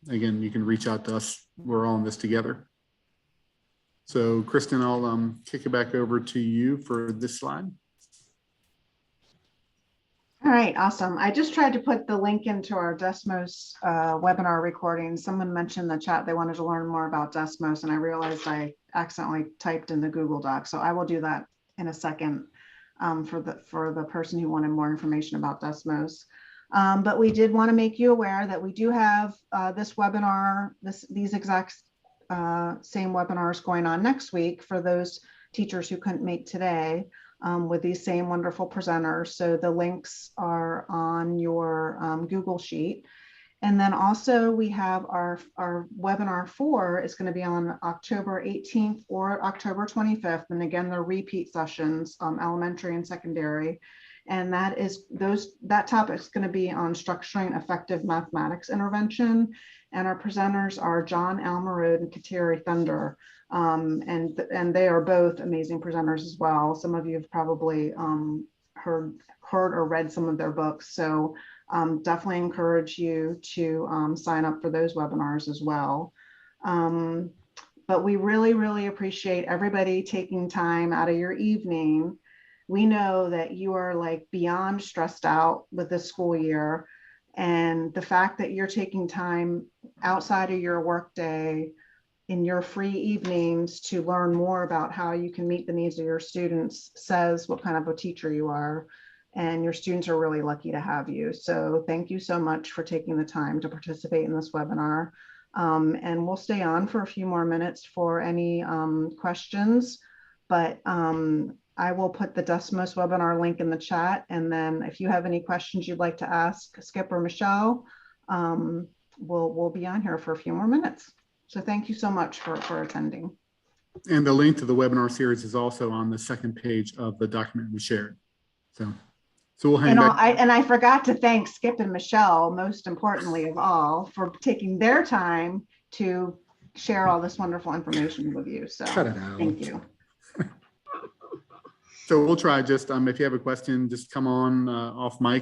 again, you can reach out to us. We're all in this together. So Kristen, I'll kick it back over to you for this slide. All right, awesome. I just tried to put the link into our Desmos webinar recording. Someone mentioned in the chat they wanted to learn more about Desmos, and I realized I accidentally typed in the Google Doc. So I will do that in a second for the person who wanted more information about Desmos. But we did want to make you aware that we do have this webinar, these exact same webinars going on next week for those teachers who couldn't make today. With these same wonderful presenters. So the links are on your Google Sheet. And then also we have our webinar 4 is going to be on October 18th or October 25th. And again, they're repeat sessions, elementary and secondary. And that topic is going to be on structuring effective mathematics intervention. And our presenters are John Almerode and Kateri Thunder. And they are both amazing presenters as well. Some of you have probably heard or read some of their books. So definitely encourage you to sign up for those webinars as well. But we really, really appreciate everybody taking time out of your evening. We know that you are like beyond stressed out with this school year. And the fact that you're taking time outside of your workday in your free evenings to learn more about how you can meet the needs of your students says what kind of a teacher you are. And your students are really lucky to have you. So thank you so much for taking the time to participate in this webinar. And we'll stay on for a few more minutes for any questions, but I will put the Desmos webinar link in the chat. And then if you have any questions you'd like to ask Skip or Michelle, we'll be on here for a few more minutes. So thank you so much for attending. And the link to the webinar series is also on the second page of the document we shared. So we'll hang back. I forgot to thank Skip and Michelle, most importantly of all, for taking their time to share all this wonderful information with you. So Cut it out. thank you. So we'll try just, if you have a question, just come on off mic